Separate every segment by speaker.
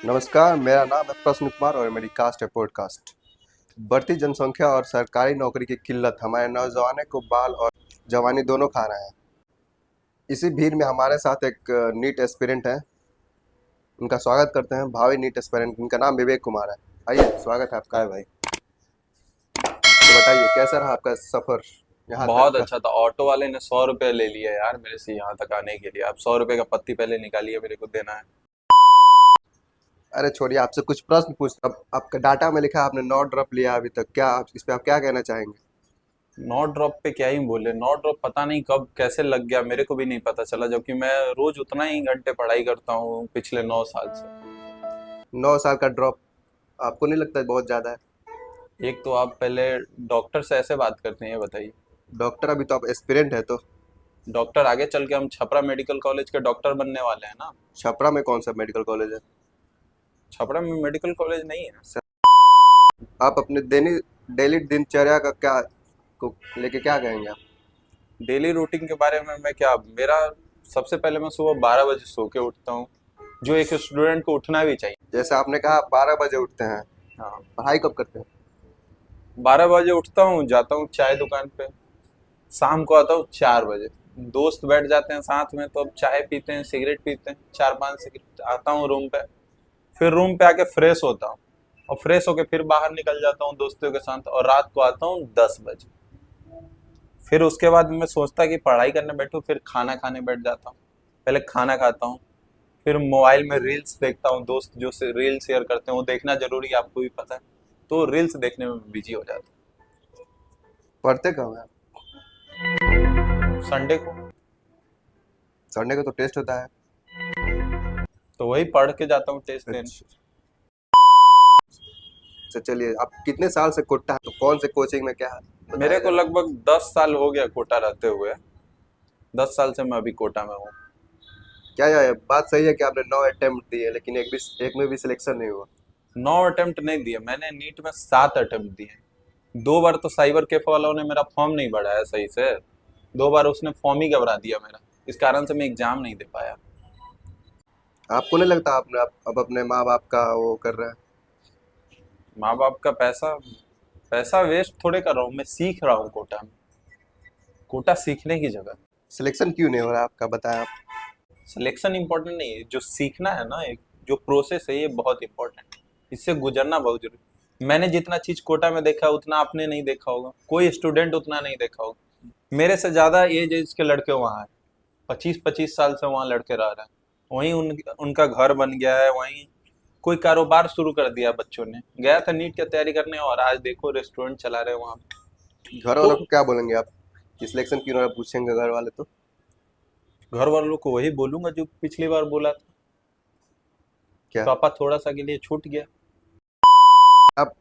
Speaker 1: नमस्कार, मेरा नाम है प्रश्न कुमार और मेरी कास्ट है पॉडकास्ट। बढ़ती जनसंख्या और सरकारी नौकरी की किल्लत हमारे नौजवानों को बाल और जवानी दोनों खा रहे हैं। इसी भीड़ में हमारे साथ एक नीट एस्पिरेंट हैं। उनका स्वागत करते हैं, भावी नीट एस्पिरेंट। उनका नाम विवेक कुमार है। आइए, स्वागत है आपका।
Speaker 2: हाय भाई।
Speaker 1: तो बताइए, कैसा रहा आपका सफ़र यहाँ तक
Speaker 2: बहुत
Speaker 1: का?
Speaker 2: अच्छा था। ऑटो वाले ने 100 रुपये ले लिया यार मेरे से यहाँ तक आने के लिए। आप 100 रुपये का पत्ती पहले निकालिए, मेरे को देना है।
Speaker 1: अरे छोड़िए, आपसे कुछ प्रश्न पूछता। अब आपका डाटा में लिखा है आपने 9 ड्रॉप लिया अभी तक। क्या इस पे आप क्या कहना चाहेंगे?
Speaker 2: नौ ड्रॉप पे क्या ही बोले। नौ ड्रॉप पता नहीं कब कैसे लग गया, मेरे को भी नहीं पता चला, जबकि मैं रोज उतना ही घंटे पढ़ाई करता हूँ पिछले 9 साल से।
Speaker 1: 9 साल का ड्रॉप आपको नहीं लगता बहुत ज़्यादा है?
Speaker 2: एक तो आप पहले डॉक्टर से ऐसे बात करते हैं, ये बताइए।
Speaker 1: डॉक्टर, अभी तो आप एस्पिरेंट है तो।
Speaker 2: डॉक्टर आगे चल के हम छपरा मेडिकल कॉलेज के डॉक्टर बनने वाले हैं ना।
Speaker 1: छपरा में कौन सा मेडिकल कॉलेज है?
Speaker 2: छपरा में मेडिकल कॉलेज नहीं है।
Speaker 1: आप अपने डेली दिनचर्या का क्या को लेके क्या कहेंगे आप?
Speaker 2: डेली रूटीन के बारे में मैं क्या, मेरा सबसे पहले मैं सुबह 12 बजे सो के उठता हूँ, जो एक स्टूडेंट को उठना भी चाहिए।
Speaker 1: जैसे आपने कहा आप 12 बजे उठते हैं,
Speaker 2: हाँ।
Speaker 1: पढ़ाई कब करते हैं?
Speaker 2: 12 बजे उठता हूँ, जाता हूँ चाय दुकान पे। शाम को आता हूँ 4 बजे। दोस्त बैठ जाते हैं साथ में, तो अब चाय पीते हैं, सिगरेट पीते हैं, 4-5 सिगरेट। आता हूँ रूम पे, फिर रूम पे आके फ्रेश होता हूँ, और फ्रेश होके फिर बाहर निकल जाता हूँ दोस्तों के साथ, और रात को आता हूँ 10 बजे। फिर उसके बाद मैं सोचता कि पढ़ाई करने बैठूँ, फिर खाना खाने बैठ जाता हूँ। पहले खाना खाता हूँ, फिर मोबाइल में रील्स देखता हूँ। दोस्त जो से रील शेयर करते हैं वो देखना जरूरी है, आपको भी पता है। तो रील्स देखने में बिजी हो जाता
Speaker 1: पढ़ते कब हैं आप?
Speaker 2: हूँ संडे को।
Speaker 1: संडे को तो टेस्ट होता है।
Speaker 2: तो वही पढ़ के जाता हूँ टेस्ट देने।
Speaker 1: अच्छा। अच्छा, चलिए, आप कितने साल से कोटा है, तो कौन से कोचिंग में क्या
Speaker 2: मेरे
Speaker 1: बताया
Speaker 2: को
Speaker 1: जरा?
Speaker 2: लगभग 10 साल हो गया कोटा रहते हुए। 10 साल से मैं अभी कोटा में हूँ।
Speaker 1: क्या यह बात सही है कि आपने 9 अटेम्प्ट दिए लेकिन एक में भी सिलेक्शन नहीं हुआ?
Speaker 2: 9 अटेम्प्ट नहीं दिए मैंने, नीट में 7 अटेम्प्ट दिए। 2 बार तो साइबर कैफे वालों ने मेरा फॉर्म नहीं भराया सही से। 2 बार उसने फॉर्म ही घबरा दिया मेरा, इस कारण से मैं एग्जाम नहीं दे पाया।
Speaker 1: आपको नहीं लगता अब अपने माँ बाप का वो कर रहे हैं?
Speaker 2: माँ बाप का पैसा, पैसा वेस्ट थोड़े कर रहा हूँ, मैं सीख रहा हूँ कोटा में। कोटा सीखने की जगह।
Speaker 1: सिलेक्शन क्यों नहीं हो रहा आपका, बताएं आप।
Speaker 2: सिलेक्शन इंपॉर्टेंट नहीं है, जो सीखना है ना, एक जो प्रोसेस है, ये बहुत इंपॉर्टेंट। इससे गुजरना बहुत जरूरी। मैंने जितना चीज कोटा में देखा उतना आपने नहीं देखा होगा, कोई स्टूडेंट उतना नहीं देखा होगा। मेरे से ज्यादा एज एज के लड़के वहाँ हैं। 25-25 साल से वहाँ लड़के रह रहे हैं। वहीं उनका घर बन गया है, वहीं कोई कारोबार शुरू कर दिया बच्चों ने। गया था नीट की तैयारी करने, और आज देखो रेस्टोरेंट चला रहे हैं वहाँ पे।
Speaker 1: घर
Speaker 2: तो
Speaker 1: वालों को क्या बोलेंगे आप कि सिलेक्शन क्यों नहीं हो रहा, पूछेंगे घर वाले तो?
Speaker 2: घर वालों को वही बोलूंगा जो पिछली बार बोला था।
Speaker 1: क्या?
Speaker 2: पापा थोड़ा सा के लिए छूट गया।
Speaker 1: आप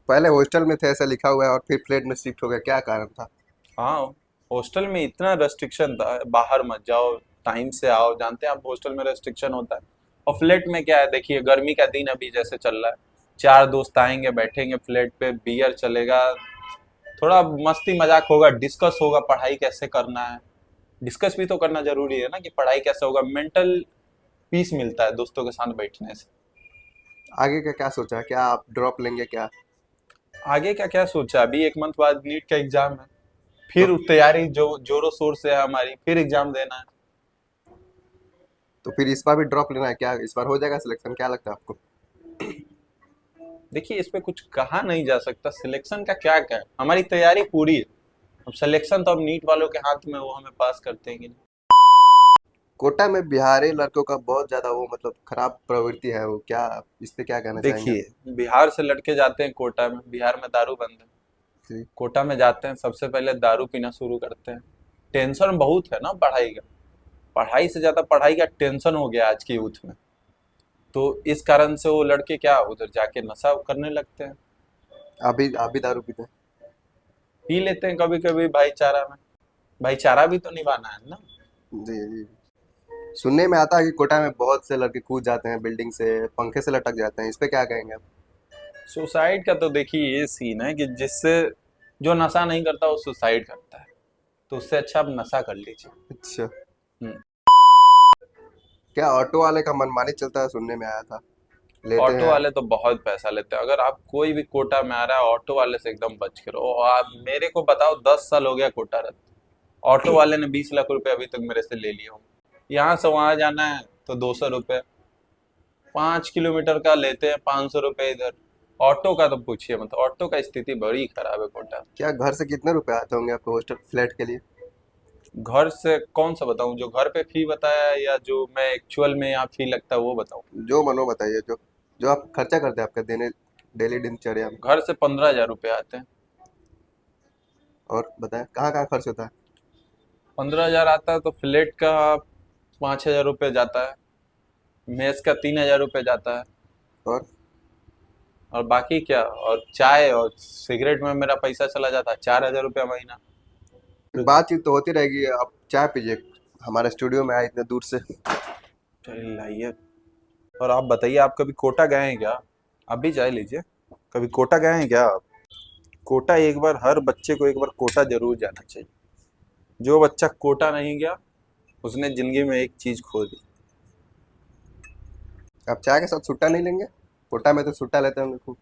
Speaker 1: पहले हॉस्टल में थे ऐसा लिखा हुआ है और फिर फ्लैट में शिफ्ट हो गया, क्या कारण था?
Speaker 2: हाँ, हॉस्टल में इतना रेस्ट्रिक्शन था, बाहर मत जाओ, टाइम से आओ। जानते हैं आप हॉस्टल में रेस्ट्रिक्शन होता है। और फ्लैट में क्या है, देखिए गर्मी का दिन अभी जैसे चल रहा है, 4 दोस्त आएंगे, बैठेंगे फ्लैट पे, बियर चलेगा, थोड़ा मस्ती मजाक होगा, डिस्कस होगा पढ़ाई कैसे करना है। डिस्कस भी तो करना जरूरी है ना, कि पढ़ाई कैसे होगा। मेंटल पीस मिलता है दोस्तों के साथ बैठने से।
Speaker 1: आगे का क्या सोचा है, क्या आप ड्रॉप लेंगे क्या?
Speaker 2: आगे का क्या सोचा, अभी 1 मंथ बाद नीट का एग्जाम है,
Speaker 1: तो
Speaker 2: फिर तैयारी जो जोरों शोर से है हमारी, फिर एग्जाम देना है।
Speaker 1: तो फिर इस बार भी ड्रॉप लेना है क्या? इस बार हो जाएगा सिलेक्शन, क्या लगता है आपको?
Speaker 2: देखिए, इस पे कुछ कहा नहीं जा सकता। सिलेक्शन का क्या क्या है, हमारी तैयारी पूरी है। अब सिलेक्शन तो अब नीट वालों के हाथ में, वो हमें पास करते हैं कि नहीं।
Speaker 1: कोटा में बिहारी लड़कों का बहुत ज्यादा वो मतलब खराब प्रवृत्ति है, वो क्या, इस पे क्या कहना चाहेंगे आप?
Speaker 2: देखिए, बिहार से लड़के जाते हैं कोटा में, बिहार में दारू बंद है।
Speaker 1: जी।
Speaker 2: कोटा में जाते हैं, सबसे पहले दारू पीना शुरू करते हैं। टेंशन बहुत है ना पढ़ाई का। पढ़ाई से ज्यादा पढ़ाई का टेंशन हो गया आज की यूथ में। तो इस कारण से वो लड़के क्या, उधर जाके नशा करने लगते हैं।
Speaker 1: आप भी दारू पीते हैं?
Speaker 2: पी लेते हैं कभी कभी भाईचारा में। भाईचारा भी तो निभाना है ना।
Speaker 1: जी जी। सुनने में आता है कि कोटा में बहुत से लड़के कूद जाते हैं बिल्डिंग से, पंखे से लटक जाते हैं, इस पे क्या कहेंगे आप?
Speaker 2: सुसाइड का तो देखिए ये सीन है कि जिससे, जो नशा नहीं करता वो सुसाइड करता है। तो उससे अच्छा आप नशा कर लीजिए।
Speaker 1: अच्छा।
Speaker 2: हम्म।
Speaker 1: क्या ऑटो वाले का मनमानी चलता है, सुनने में आया था? लेते
Speaker 2: ऑटो
Speaker 1: हैं।
Speaker 2: वाले तो बहुत पैसा लेते हैं। अगर आप कोई भी कोटा में आ रहा है, ऑटो वाले से एकदम बच के रहो। आप मेरे को बताओ, 10 साल हो गया कोटा रहते, ऑटो वाले ने 20 लाख रुपए अभी तक मेरे से ले लिए हो। यहाँ से वहां जाना है तो 200 रुपये, 5 किलोमीटर का लेते हैं 500 रुपये इधर। ऑटो का तो पूछिए मत, ऑटो का स्थिति बड़ी खराब है कोटा।
Speaker 1: क्या घर से कितने रुपए आते होंगे आपके हॉस्टल फ्लैट के लिए?
Speaker 2: घर से कौन सा बताऊं, जो घर पे फी बताया है या जो मैं एक्चुअल में यहाँ फी लगता है वो बताऊं?
Speaker 1: जो मनो बताइए, जो जो आप खर्चा करते हैं आपके देने डेली दिनचर्या में।
Speaker 2: घर से 15 हजार रुपये आते हैं।
Speaker 1: और बताएं कहाँ कहाँ खर्च होता है?
Speaker 2: 15 हजार आता है तो फ्लैट का 5 हजार रुपये जाता है, मेस का 3 हजार रुपये जाता है,
Speaker 1: और
Speaker 2: और बाकी क्या, और चाय और सिगरेट में मेरा पैसा चला जाता है 4 हजार रुपया महीना।
Speaker 1: बातचीत तो होती रहेगी, आप चाय पीजिए, हमारे स्टूडियो में आए इतने दूर से।
Speaker 2: चलिए लाइए। और आप बताइए, आप कभी कोटा गए हैं क्या? आप भी चाय लीजिए। कभी कोटा गए हैं क्या आप? कोटा एक बार, हर बच्चे को एक बार कोटा जरूर जाना चाहिए। जो बच्चा कोटा नहीं गया उसने जिंदगी में एक चीज खो दी।
Speaker 1: आप चाय के साथ सुट्टा नहीं लेंगे? कोटा में तो सुट्टा लेते होंगे खूब।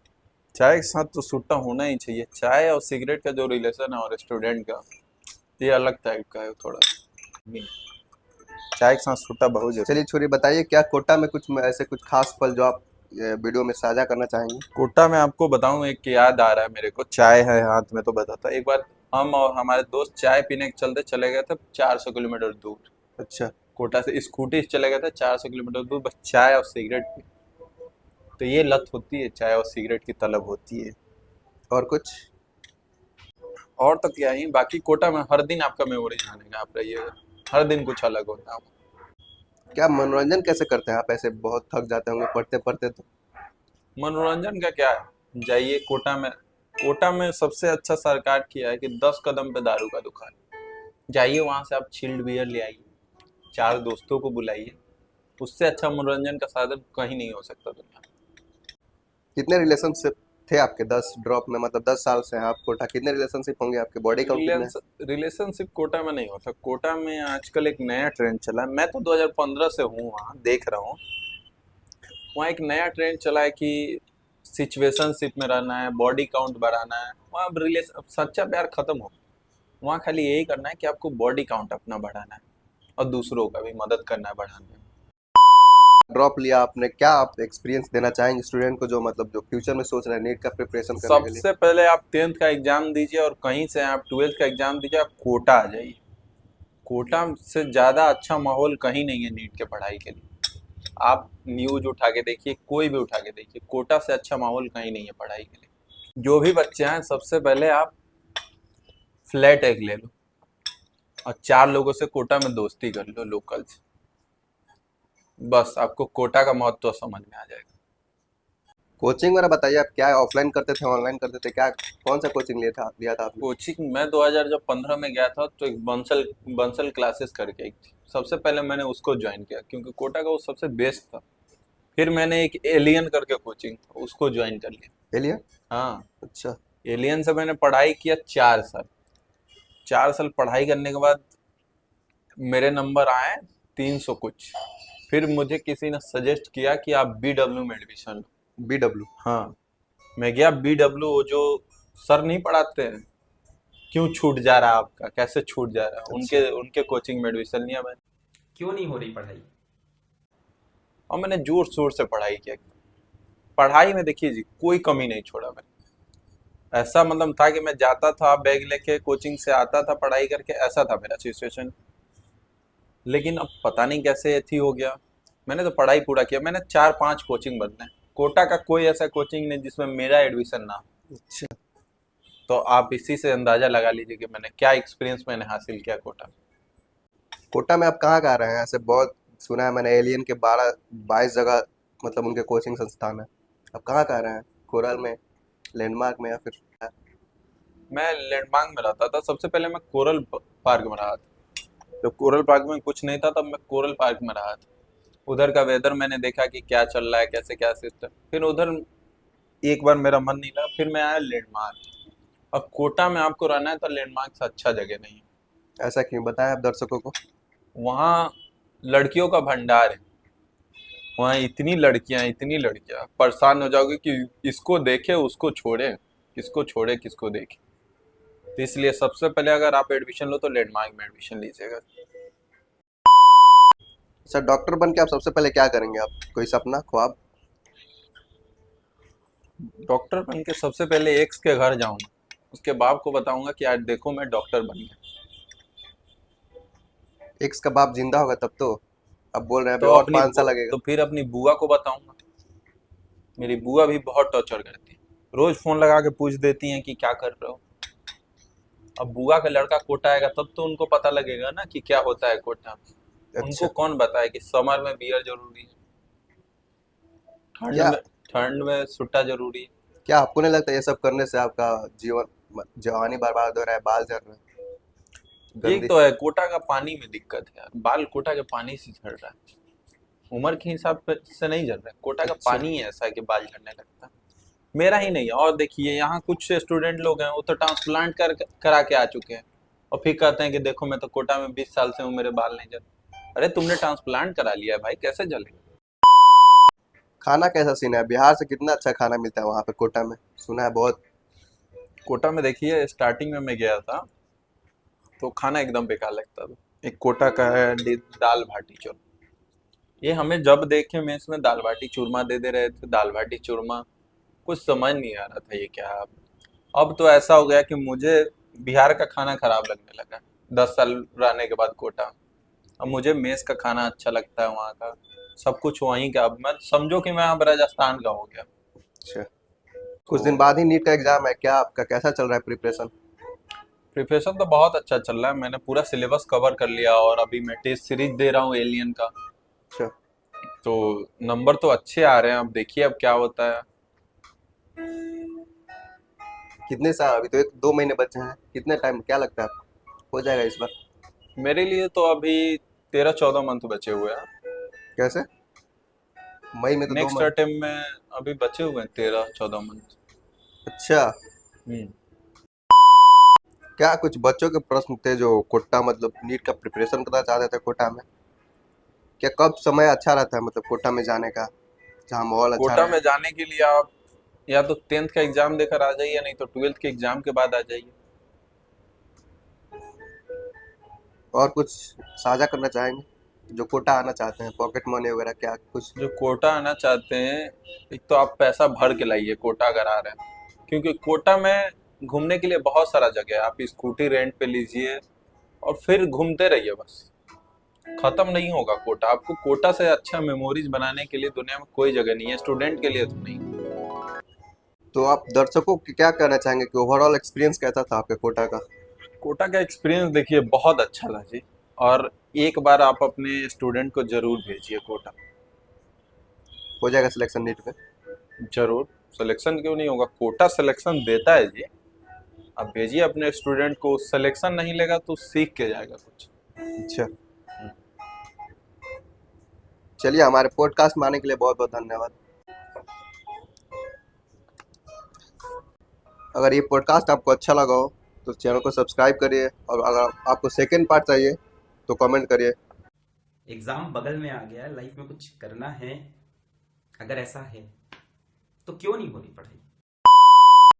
Speaker 2: चाय के साथ तो सुट्टा होना ही चाहिए। चाय और सिगरेट का जो रिलेशन है और स्टूडेंट का, ये अलग टाइप का है थोड़ा। चाय के साथ सुट्टा बहुत जरूरी।
Speaker 1: चलिए छोरी, बताइए क्या कोटा में कुछ ऐसे कुछ खास पल जो आप वीडियो में साझा करना चाहेंगे?
Speaker 2: कोटा में आपको बताऊं, एक याद आ रहा है मेरे को, चाय है हाथ में तो बताता। एक बार हम और हमारे दोस्त चाय पीने के चलते चले गए थे 400 किलोमीटर दूर।
Speaker 1: अच्छा।
Speaker 2: कोटा से स्कूटी से चले गए थे 400 किलोमीटर दूर, बस चाय और सिगरेट पी। तो ये लत होती है, चाय और सिगरेट की तलब होती है।
Speaker 1: और कुछ?
Speaker 2: और तो क्या ही, बाकी कोटा में हर दिन आपका मेमोरी जानेगा, आप रहिएगा, हर दिन कुछ अलग होता है।
Speaker 1: क्या मनोरंजन कैसे करते हैं आप? ऐसे बहुत थक जाते होंगे पढ़ते पढ़ते तो।
Speaker 2: मनोरंजन का क्या है, जाइए कोटा में। कोटा में सबसे अच्छा सरकार किया है कि 10 कदम पे दारू का दुकान। जाइए वहां से आप चिल्ड बियर ले आइए, 4 दोस्तों को बुलाइए। उससे अच्छा मनोरंजन का साधन कहीं नहीं हो सकता दुनिया में।
Speaker 1: कितने रिलेशनशिप थे आपके 10 ड्रॉप में? मतलब 10 साल से हैं आप कोटा, कितने रिलेशनशिप होंगे? आपके बॉडी काउंट कितने है?
Speaker 2: रिलेशनशिप कोटा में नहीं होता। कोटा में आजकल एक नया ट्रेंड चला है, मैं तो 2015 से हूँ वहाँ, देख रहा हूँ। वहाँ एक नया ट्रेंड चला है कि सिचुएशनशिप में रहना है, बॉडी काउंट बढ़ाना है। वहाँ रिलेशन, सच्चा प्यार खत्म हो। वहाँ खाली यही करना है कि आपको बॉडी काउंट अपना बढ़ाना है और दूसरों का भी मदद करना है बढ़ाने में।
Speaker 1: ड्रॉप लिया आपने, क्या आप एक्सपीरियंस देना चाहेंगे स्टूडेंट को जो मतलब जो फ्यूचर में सोच रहे हैं नीट का प्रिपरेशन करने के लिए?
Speaker 2: सबसे पहले आप 10th का एग्जाम दीजिए और कहीं से आप 12th का एग्जाम दीजिए, आप कोटा आ जाइए। कोटा से ज़्यादा अच्छा माहौल कहीं नहीं है नीट के पढ़ाई के लिए। आप न्यूज उठा के देखिए, कोई भी उठा के देखिए, कोटा से अच्छा माहौल कहीं नहीं है पढ़ाई के लिए। जो भी बच्चे हैं, सबसे पहले आप फ्लैट एक ले लो और 4 लोगों से कोटा में दोस्ती कर लो लोकल से। बस आपको कोटा का महत्व तो समझ में आ जाएगा।
Speaker 1: कोचिंग वगैरह बताइए, आप क्या ऑफलाइन करते थे ऑनलाइन करते थे, क्या कौन सा कोचिंग लिया था आपने?
Speaker 2: कोचिंग मैं 2015 में गया था तो एक बंसल बंसल क्लासेस करके एक थी, सबसे पहले मैंने उसको ज्वाइन किया क्योंकि कोटा का वो सबसे बेस्ट था। फिर मैंने एक एलियन करके कोचिंग था, उसको ज्वाइन कर लिया।
Speaker 1: एलियन?
Speaker 2: हाँ,
Speaker 1: अच्छा।
Speaker 2: एलियन से मैंने पढ़ाई किया 4 साल। 4 साल पढ़ाई करने के बाद मेरे नंबर आए 300 कुछ। फिर मुझे किसी ने सजेस्ट किया कि आप BW में एडमिशन लो।
Speaker 1: BW?
Speaker 2: हाँ, मैं गया BW। वो जो सर नहीं पढ़ाते हैं, क्यों छूट जा रहा है आपका, कैसे छूट जा रहा है,
Speaker 1: अच्छा।
Speaker 2: उनके उनके कोचिंग में एडमिशन लिया मैंने।
Speaker 3: क्यों नहीं हो रही पढ़ाई?
Speaker 2: और मैंने जोर शोर से पढ़ाई किया। पढ़ाई में देखिए जी, कोई कमी नहीं छोड़ा मैंने। ऐसा मतलब था कि मैं जाता था बैग लेके कोचिंग से, आता था पढ़ाई करके, ऐसा था मेरा सिचुएशन। लेकिन अब पता नहीं कैसे एथी हो गया। मैंने तो पढ़ाई पूरा किया, मैंने 4-5 कोचिंग बदले। कोटा का कोई ऐसा कोचिंग नहीं जिसमें मेरा एडमिशन ना हो।
Speaker 1: अच्छा।
Speaker 2: तो आप इसी से अंदाजा लगा लीजिए कि मैंने क्या एक्सपीरियंस मैंने हासिल किया कोटा में।
Speaker 1: कोटा में आप कहाँ कहाँ रहे हैं? ऐसे बहुत सुना है मैंने एलियन के 12-22 जगह मतलब उनके कोचिंग संस्थान है। आप कहाँ कहाँ रहे हैं? कोरल में, लैंडमार्क में, या फिर?
Speaker 2: मैं लैंडमार्क में रहता था। सबसे पहले मैं कोरल पार्क में रहा था। जब कोरल पार्क में कुछ नहीं था तब मैं कोरल पार्क में रहा था। उधर का वेदर मैंने देखा कि क्या चल रहा है, कैसे क्या सिस्टम। फिर उधर एक बार मेरा मन नहीं लगा, फिर मैं आया लैंडमार्क। और कोटा में आपको रहना है तो लैंडमार्क से अच्छा जगह नहीं है।
Speaker 1: ऐसा क्यों, बताएं आप दर्शकों को।
Speaker 2: वहाँ लड़कियों का भंडार है। वहाँ इतनी लड़कियां परेशान हो जाओगे कि इसको देखे उसको छोड़े किसको देखे। तो इसलिए सबसे पहले अगर आप एडमिशन लो तो लैंडमार्क में एडमिशन लीजिएगा।
Speaker 1: सर डॉक्टर बन के आप सबसे पहले क्या करेंगे? आप कोई सपना ख्वाब?
Speaker 2: डॉक्टर बन के सबसे पहले एक्स के घर जाऊंगा, उसके बाप को बताऊंगा कि आज देखो मैं डॉक्टर बन गया।
Speaker 1: एक्स का बाप जिंदा होगा तब तो। अब बोल रहे हैं अभी
Speaker 2: तो
Speaker 1: और 5 साल लगेगा।
Speaker 2: तो फिर अपनी बुआ को बताऊंगा। मेरी बुआ भी बहुत टॉर्चर करती है, रोज फोन लगा के पूछ देती हैं कि क्या कर रहे हो। अब बुआ का लड़का कोटा आएगा तब तो उनको पता लगेगा ना कि क्या होता है कोटा में।
Speaker 1: अच्छा।
Speaker 2: उनको कौन बताए कि समर में बियर जरूरी है, ठंड
Speaker 1: क्या
Speaker 2: में ठंड में सुट्टा जरूरी है।
Speaker 1: क्या आपको नहीं लगता ये सब करने से आपका जीवन जवानी बर्बाद हो रहा है, बाल झड़ रहे हैं,
Speaker 2: ये
Speaker 1: गंदी?
Speaker 2: तो है, कोटा का पानी में दिक्कत है यार, बाल कोटा के पानी से झड़ रहा है। उम्र के हिसाब से नहीं झड़ रहा है, कोटा का
Speaker 1: अच्छा।
Speaker 2: पानी ही ऐसा है कि बाल झड़ने लगता है। मेरा ही नहीं है, और देखिए यहाँ कुछ स्टूडेंट लोग हैं वो तो ट्रांसप्लांट करा के आ चुके हैं, और फिर कहते हैं कि देखो मैं तो कोटा में 20 साल से हूँ, मेरे बाल नहीं झड़। अरे तुमने ट्रांसप्लांट करा लिया है भाई, कैसे जलेगा।
Speaker 1: खाना कैसा सीन है? बिहार से कितना अच्छा खाना मिलता है वहाँ पे कोटा में, सुना है बहुत।
Speaker 2: कोटा में देखिए स्टार्टिंग में मैं गया था तो खाना एकदम बेकार लगता था। एक कोटा का है दाल भाटी चूरमा, ये हमें जब देखे मेस में दाल बाटी चूरमा दे दे रहे थे, दाल बाटी चूरमा, कुछ समझ नहीं आ रहा था ये क्या है। अब तो ऐसा हो गया कि मुझे बिहार का खाना खराब लगने लगा 10 साल रहने के बाद कोटा। अब मुझे मेस का खाना अच्छा लगता है, वहाँ का सब कुछ वहीं का। अब मैं समझो कि मैं अब राजस्थान का हो गया।
Speaker 1: अच्छा। कुछ दिन
Speaker 2: तो
Speaker 1: बाद ही नीट का एग्जाम है, क्या आपका कैसा चल रहा है प्रिपरेशन?
Speaker 2: प्रिपरेशन तो बहुत अच्छा चल रहा है, मैंने पूरा सिलेबस कवर कर लिया और अभी मैं टेस्ट सीरीज दे रहा हूँ एलियन का।
Speaker 1: अच्छा।
Speaker 2: तो नंबर तो अच्छे आ रहे हैं, अब देखिए अब क्या होता है।
Speaker 1: कितने साल, अभी तो 2 महीने बचे हैं, कितने टाइम क्या लगता है आपको हो जाएगा इस बार?
Speaker 2: मेरे लिए तो अभी 13-14 मंथ बचे हुए हैं।
Speaker 1: कैसे? मई में तो दो
Speaker 2: नेक्स्ट
Speaker 1: महीने
Speaker 2: अटेम्प्ट में अभी बचे हुए हैं 13-14 मंथ।
Speaker 1: अच्छा।
Speaker 2: हम्म।
Speaker 1: क्या कुछ बच्चों के प्रश्न थे जो कोटा मतलब नीट का प्रिपरेशन करना चाहते थे कोटा में? क्या कब समय अच्छा रहता है मतलब कोटा में जाने का, जहाँ माहौल अच्छा
Speaker 2: कोटा
Speaker 1: रहे?
Speaker 2: में जाने के लिए आप या तो 10th का एग्जाम देकर आ जाइए, नहीं तो 12th के एग्जाम के बाद आ जाइए।
Speaker 1: और कुछ साझा करना चाहेंगे जो कोटा आना चाहते हैं, पॉकेट मनी वगैरह क्या कुछ?
Speaker 2: जो कोटा आना चाहते हैं, एक तो आप पैसा भर के लाइए कोटा अगर आ रहे हैं, क्योंकि कोटा में घूमने के लिए बहुत सारा जगह है। आप स्कूटी रेंट पे लीजिए और फिर घूमते रहिए, बस खत्म नहीं होगा कोटा। आपको कोटा से अच्छा मेमोरीज बनाने के लिए दुनिया में कोई जगह नहीं है, स्टूडेंट के लिए तो नहीं।
Speaker 1: तो आप दर्शकों को क्या कहना चाहेंगे कि ओवरऑल एक्सपीरियंस कैसा था आपके कोटा का?
Speaker 2: कोटा का एक्सपीरियंस देखिए बहुत अच्छा था जी, और एक बार आप अपने स्टूडेंट को जरूर भेजिए कोटा।
Speaker 1: हो जाएगा सिलेक्शन नीट में?
Speaker 2: जरूर, सिलेक्शन क्यों नहीं होगा, कोटा सिलेक्शन देता है जी। आप भेजिए अपने स्टूडेंट को, सिलेक्शन नहीं लेगा तो सीख के जाएगा कुछ।
Speaker 1: अच्छा। चलिए, हमारे पॉडकास्ट में आने के लिए बहुत बहुत धन्यवाद। अगर ये पॉडकास्ट आपको अच्छा लगा हो तो चैनल को सब्सक्राइब करिए, और अगर आपको सेकेंड पार्ट चाहिए तो कमेंट करिए।
Speaker 3: एग्जाम बगल में आ गया है, लाइफ में कुछ करना है, अगर ऐसा है तो क्यों नहीं होनी पढ़ाई।